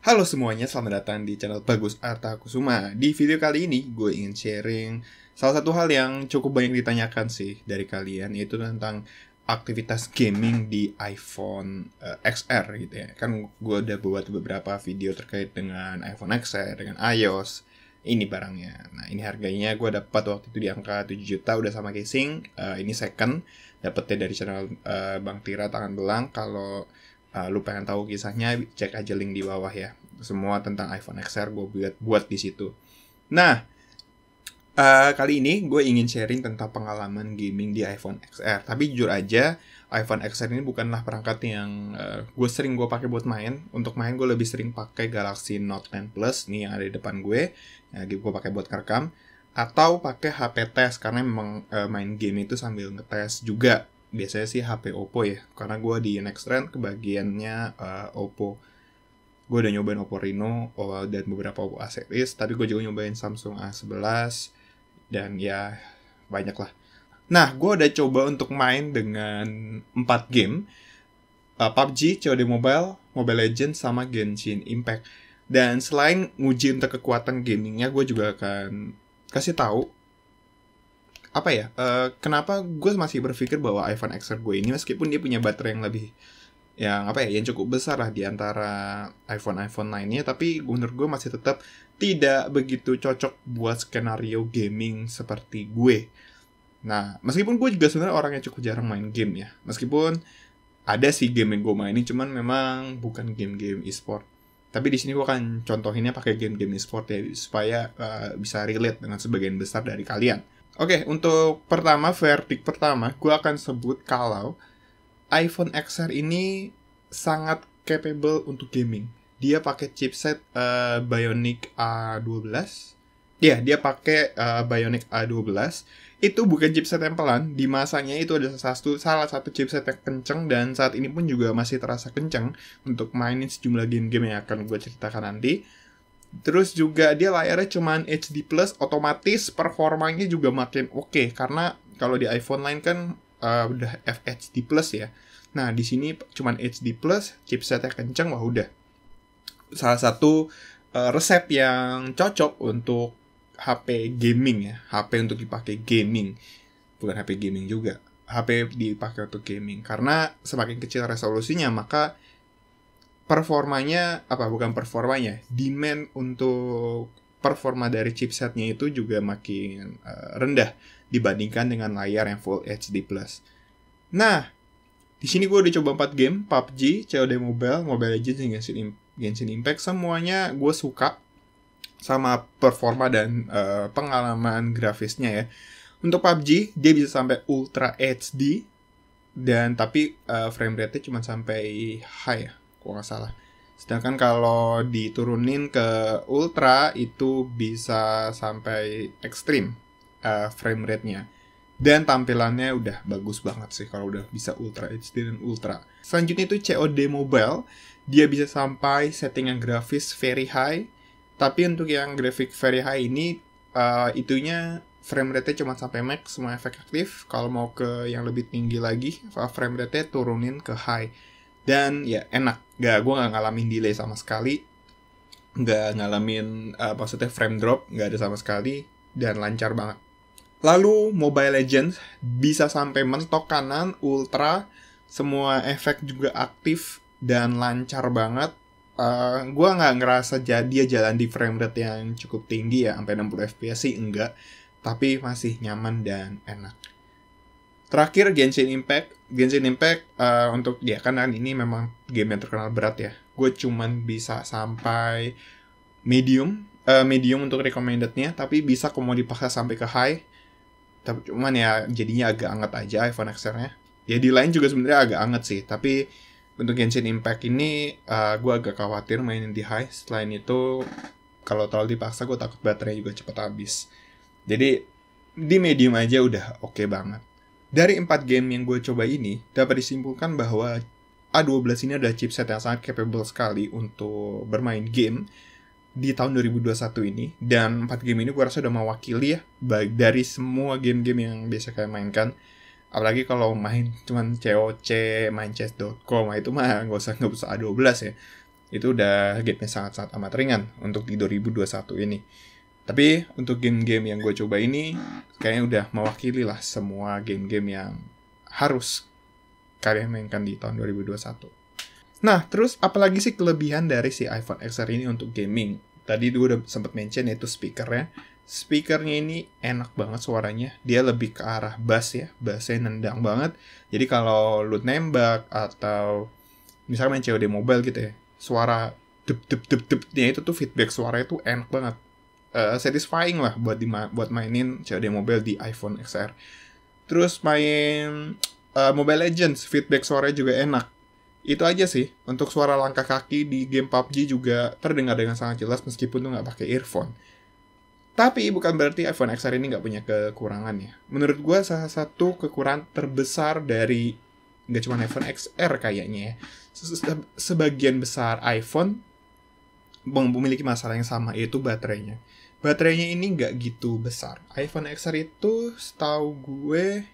Halo semuanya, selamat datang di channel Bagus Arta Kusuma. Di video kali ini, gue ingin sharing salah satu hal yang cukup banyak ditanyakan sih dari kalian, yaitu tentang aktivitas gaming di iPhone XR gitu ya. Kan gue udah buat beberapa video terkait dengan iPhone XR, dengan iOS, ini barangnya. Nah, ini harganya gue dapat waktu itu di angka 7 juta, udah sama casing. Ini second, dapetnya dari channel Bang Tira Tangan Belang. Kalau lu pengen tahu kisahnya, cek aja link di bawah ya. Semua tentang iPhone XR gue buat di situ. Nah, kali ini gue ingin sharing tentang pengalaman gaming di iPhone XR. Tapi jujur aja, iPhone XR ini bukanlah perangkat yang gue pakai buat main. Untuk main gue lebih sering pakai Galaxy Note 10 Plus nih yang ada di depan gue. Gue pakai buat ngerekam. Atau pakai HP test, karena memang main game itu sambil ngetes juga. Biasanya sih HP Oppo ya, karena gue di Next Trend kebagiannya Oppo. Gue udah nyobain Oppo Reno dan beberapa Oppo A series, tapi gue juga nyobain Samsung A11 dan ya banyak lah. Nah, gue udah coba untuk main dengan 4 game, PUBG, COD Mobile, Mobile Legends, sama Genshin Impact. Dan selain nguji untuk kekuatan gamingnya, gue juga akan kasih tahu apa ya, kenapa gue masih berpikir bahwa iPhone XR gue ini, meskipun dia punya baterai yang cukup besar lah di antara iPhone lainnya, tapi menurut gue masih tetap tidak begitu cocok buat skenario gaming seperti gue. Nah, meskipun gue juga sebenarnya orang yang cukup jarang main game ya, meskipun ada sih game yang gue mainin, cuman memang bukan game-game e-sport. Tapi di sini gue akan contohinnya pakai game-game e-sport ya, supaya bisa relate dengan sebagian besar dari kalian. Oke, untuk verdict pertama, gue akan sebut kalau iPhone XR ini sangat capable untuk gaming. Dia pakai chipset Bionic A12. Ya, dia pakai Bionic A12. Itu bukan chipset yang pelan. Di masanya itu ada salah satu chipset yang kenceng, dan saat ini pun juga masih terasa kenceng untuk mainin sejumlah game-game yang akan gue ceritakan nanti. Terus juga dia layarnya cuman HD+, otomatis performanya juga makin oke, karena kalau di iPhone lain kan udah FHD+ ya. Nah, di sini cuman HD+, chipsetnya kenceng, wah udah. Salah satu resep yang cocok untuk HP gaming ya, HP untuk dipakai gaming. Bukan HP gaming juga, HP dipakai untuk gaming. Karena semakin kecil resolusinya, maka demand untuk performa dari chipsetnya itu juga makin rendah dibandingkan dengan layar yang Full HD+. Nah, di sini gue udah coba 4 game, PUBG, COD Mobile, Mobile Legends, dan Genshin Impact. Semuanya gue suka sama performa dan pengalaman grafisnya ya. Untuk PUBG, dia bisa sampai Ultra HD, dan tapi frame rate-nya cuma sampai high ya, kalau nggak salah. Sedangkan kalau diturunin ke Ultra, itu bisa sampai ekstrim frame rate-nya. Dan tampilannya udah bagus banget sih kalau udah bisa Ultra HD dan Ultra. Selanjutnya itu COD Mobile. Dia bisa sampai settingan grafis very high. Tapi untuk yang grafik very high ini, itunya frame rate-nya cuma sampai max, semua efek aktif. Kalau mau ke yang lebih tinggi lagi, frame rate-nya turunin ke high. Dan ya enak, gue gak ngalamin delay sama sekali. Gak ngalamin, maksudnya frame drop, gak ada sama sekali. Dan lancar banget. Lalu Mobile Legends bisa sampai mentok kanan, Ultra, semua efek juga aktif dan lancar banget. Gue nggak ngerasa dia jalan di frame rate yang cukup tinggi ya, sampai 60 fps sih enggak, tapi masih nyaman dan enak. Terakhir Genshin Impact untuk dia kan ini memang game yang terkenal berat ya. Gue cuman bisa sampai medium untuk recommended-nya, tapi bisa kalau mau dipaksa sampai ke high. Tapi cuman ya jadinya agak anget aja iPhone XR-nya. Ya di lain juga sebenarnya agak anget sih, tapi untuk Genshin Impact ini gue agak khawatir mainin di high. Selain itu, kalau terlalu dipaksa gue takut baterai juga cepat habis. Jadi di medium aja udah oke banget. Dari 4 game yang gue coba ini, dapat disimpulkan bahwa A12 ini adalah chipset yang sangat capable sekali untuk bermain game di tahun 2021 ini. Dan 4 game ini gue rasa udah mewakili ya, baik dari semua game-game yang biasa kalian mainkan. Apalagi kalau main cuman COC, main chess.com, itu mah nggak usah A12 ya. Itu udah gamenya sangat-sangat amat ringan untuk di 2021 ini. Tapi untuk game-game yang gue coba ini kayaknya udah mewakili lah semua game-game yang harus kalian mainkan di tahun 2021. Nah, terus apalagi sih kelebihan dari si iPhone XR ini untuk gaming? Tadi gue udah sempat mention yaitu speakernya. Speakernya ini enak banget suaranya. Dia lebih ke arah bass ya. Bassnya nendang banget. Jadi kalau lu nembak atau misalnya main COD Mobile gitu ya, suara dep-dep-dep-depnya itu tuh feedback suaranya tuh enak banget. Satisfying lah buat mainin COD Mobile di iPhone XR. Terus main Mobile Legends, feedback suaranya juga enak. Itu aja sih. Untuk suara langkah kaki di game PUBG juga terdengar dengan sangat jelas meskipun tuh nggak pakai earphone. Tapi bukan berarti iPhone XR ini nggak punya kekurangan ya. Menurut gue salah satu kekurangan terbesar dari nggak cuma iPhone XR kayaknya ya. Sebagian besar iPhone memiliki masalah yang sama, yaitu baterainya. Baterainya ini nggak gitu besar. iPhone XR itu setahu gue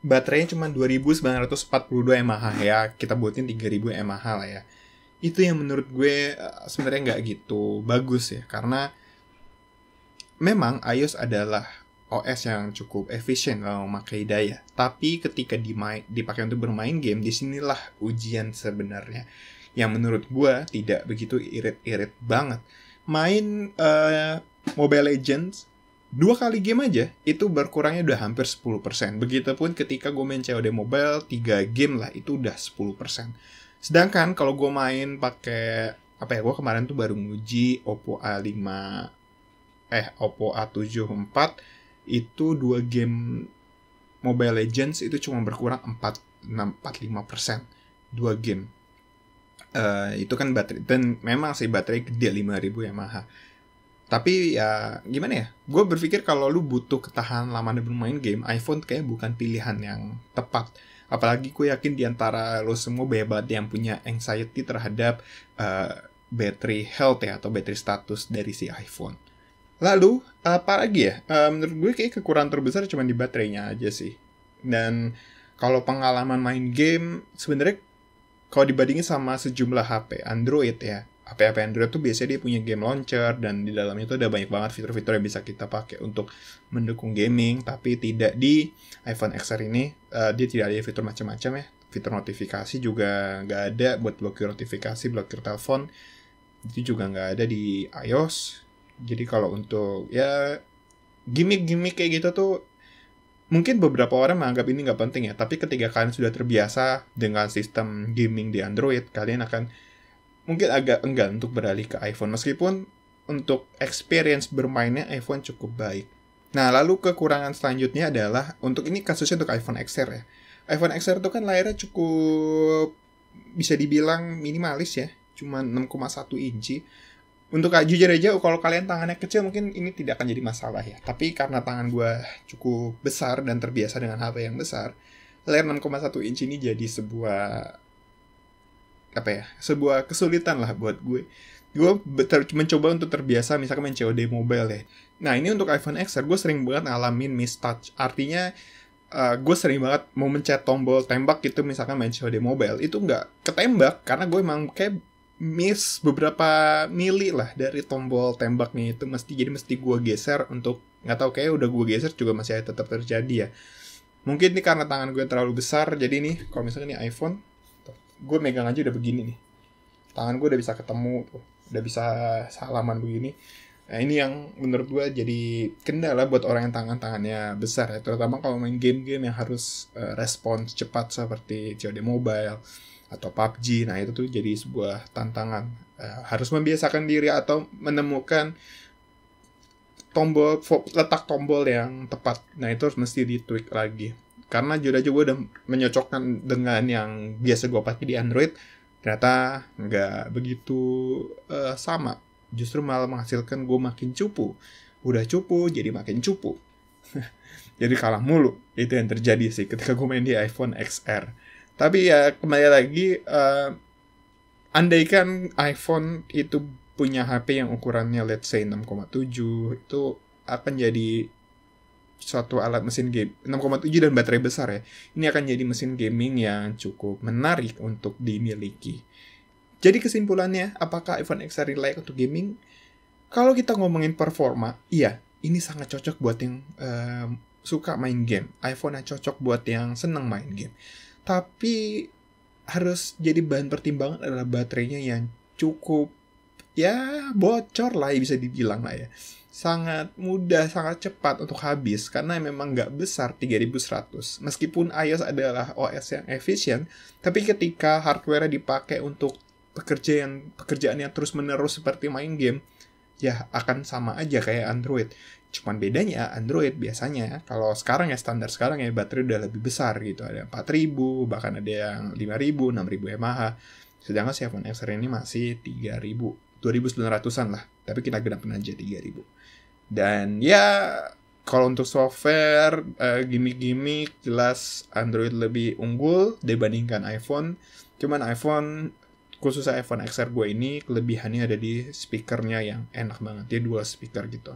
baterainya cuma 2942 mAh ya. Kita buatin 3000 mAh lah ya. Itu yang menurut gue sebenarnya nggak gitu bagus ya. Karena memang iOS adalah OS yang cukup efisien kalau memakai daya. Tapi ketika dipakai untuk bermain game, disinilah ujian sebenarnya. Yang menurut gue tidak begitu irit-irit banget. Main Mobile Legends 2 kali game aja, itu berkurangnya udah hampir 10%. Begitupun ketika gue main COD Mobile, 3 game lah, itu udah 10%. Sedangkan kalau gue main pakai, gue kemarin tuh baru nguji Oppo A7 IV, itu 2 game Mobile Legends itu cuma berkurang 4-5%. 2 game. Itu kan baterai, dan memang sih baterai gede 5000 mAh. Tapi ya gimana ya, gue berpikir kalau lu butuh ketahanan lama dan bermain game, iPhone kayak bukan pilihan yang tepat. Apalagi gue yakin diantara lo semua banyak banget yang punya anxiety terhadap battery health ya, atau battery status dari si iPhone. Lalu apa lagi ya, menurut gue kayak kekurangan terbesar cuma di baterainya aja sih. Dan kalau pengalaman main game, sebenarnya kalau dibandingin sama sejumlah HP Android ya, HP-HP Android tuh biasanya dia punya game launcher, dan di dalamnya itu ada banyak banget fitur-fitur yang bisa kita pakai untuk mendukung gaming. Tapi tidak di iPhone XR ini, dia tidak ada fitur macam-macam ya. Fitur notifikasi juga nggak ada, buat blokir notifikasi, blokir telepon, itu juga nggak ada di iOS. Jadi kalau untuk ya gimmick-gimmick kayak gitu tuh, mungkin beberapa orang menganggap ini nggak penting ya. Tapi ketika kalian sudah terbiasa dengan sistem gaming di Android, kalian akan mungkin agak enggan untuk beralih ke iPhone, meskipun untuk experience bermainnya iPhone cukup baik. Nah, lalu kekurangan selanjutnya adalah, untuk ini kasusnya untuk iPhone XR ya. iPhone XR itu kan layarnya cukup bisa dibilang minimalis ya, cuma 6,1 inci. Untuk jujur aja, kalau kalian tangannya kecil mungkin ini tidak akan jadi masalah ya. Tapi karena tangan gue cukup besar dan terbiasa dengan HP yang besar, layar 6,1 inci ini jadi sebuah kesulitan lah buat gue. Gue mencoba untuk terbiasa misalkan main COD Mobile ya. Nah, ini untuk iPhone XR gue sering banget ngalamin mistouch. Artinya gue sering banget mau mencet tombol tembak gitu, misalkan main COD Mobile, itu nggak ketembak karena gue emang kayak miss beberapa mili lah dari tombol tembaknya itu. Mesti gue geser untuk, nggak tahu, kayak udah gue geser juga masih tetap terjadi ya. Mungkin ini karena tangan gue terlalu besar. Jadi nih kalau misalkan ini iPhone, gue megang aja udah begini nih, tangan gue udah bisa ketemu tuh, udah bisa salaman begini. Nah, ini yang menurut gue jadi kendala buat orang yang tangannya besar ya, terutama kalau main game-game yang harus respons cepat seperti COD Mobile atau PUBG. Nah, itu tuh jadi sebuah tantangan. Harus membiasakan diri atau menemukan letak tombol yang tepat. Nah, itu harus mesti di-tweak lagi. Karena jujur aja gue udah menyocokkan dengan yang biasa gue pakai di Android, ternyata nggak begitu sama. Justru malah menghasilkan gue makin cupu. Udah cupu, jadi makin cupu. Jadi kalah mulu. Itu yang terjadi sih ketika gue main di iPhone XR. Tapi ya kembali lagi, andaikan iPhone itu punya HP yang ukurannya let's say 6,7, itu akan jadi suatu alat mesin game 6,7 dan baterai besar ya. Ini akan jadi mesin gaming yang cukup menarik untuk dimiliki. Jadi kesimpulannya, apakah iPhone XR ini layak untuk gaming? Kalau kita ngomongin performa, iya, ini sangat cocok buat yang suka main game. iPhone yang cocok buat yang seneng main game. Tapi harus jadi bahan pertimbangan adalah baterainya yang cukup, ya bocor lah bisa dibilang lah ya. Sangat mudah, sangat cepat untuk habis karena memang nggak besar 3100. Meskipun iOS adalah OS yang efisien, tapi ketika hardware dipakai untuk pekerjaan yang terus-menerus seperti main game, ya akan sama aja kayak Android. Cuman bedanya Android biasanya, kalau sekarang ya standar sekarang ya baterai udah lebih besar gitu. Ada 4000, bahkan ada yang 5000, 6000 mAh. Sedangkan si iPhone XR ini masih 3000, 2900-an lah. Tapi kita genapin aja 3000. Dan ya kalau untuk software, gimmick-gimmick jelas Android lebih unggul dibandingkan iPhone. Cuman iPhone, khususnya iPhone XR gue ini, kelebihannya ada di speakernya yang enak banget. Dia dual speaker gitu.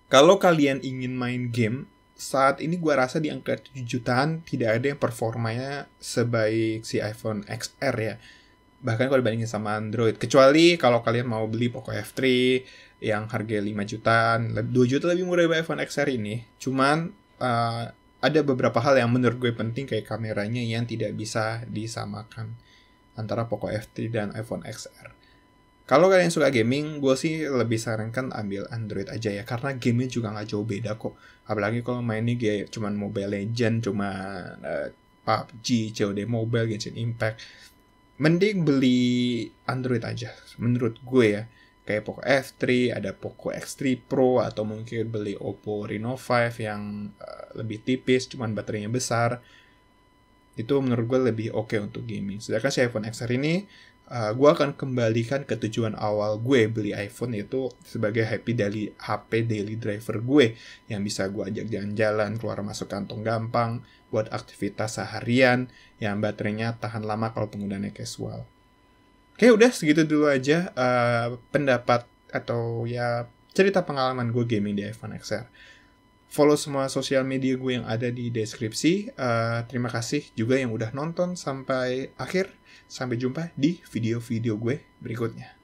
Kalau kalian ingin main game, saat ini gue rasa di angka 7 jutaan tidak ada yang performanya sebaik si iPhone XR ya. Bahkan kalau dibandingin sama Android. Kecuali kalau kalian mau beli Poco F3 yang harga 5 jutaan, 2 juta lebih murah dari iPhone XR ini. Cuman ada beberapa hal yang menurut gue penting kayak kameranya yang tidak bisa disamakan antara Poco F3 dan iPhone XR. Kalau kalian suka gaming, gue sih lebih sarankan ambil Android aja ya. Karena gamenya juga nggak jauh beda kok. Apalagi kalau mainnya kayak cuman Mobile Legends, cuman PUBG, COD Mobile, Genshin Impact. Mending beli Android aja, menurut gue ya. Kayak Poco F3, ada Poco X3 Pro, atau mungkin beli Oppo Reno 5 yang lebih tipis, cuman baterainya besar. Itu menurut gue lebih oke untuk gaming. Sedangkan si iPhone XR ini, gue akan kembalikan ke tujuan awal gue beli iPhone, yaitu sebagai HP daily driver gue yang bisa gue ajak jalan-jalan, keluar masuk kantong gampang, buat aktivitas seharian yang baterainya tahan lama kalau penggunaannya casual. Oke, udah segitu dulu aja pendapat atau ya cerita pengalaman gue gaming di iPhone XR. Follow semua sosial media gue yang ada di deskripsi. Terima kasih juga yang udah nonton sampai akhir. Sampai jumpa di video-video gue berikutnya.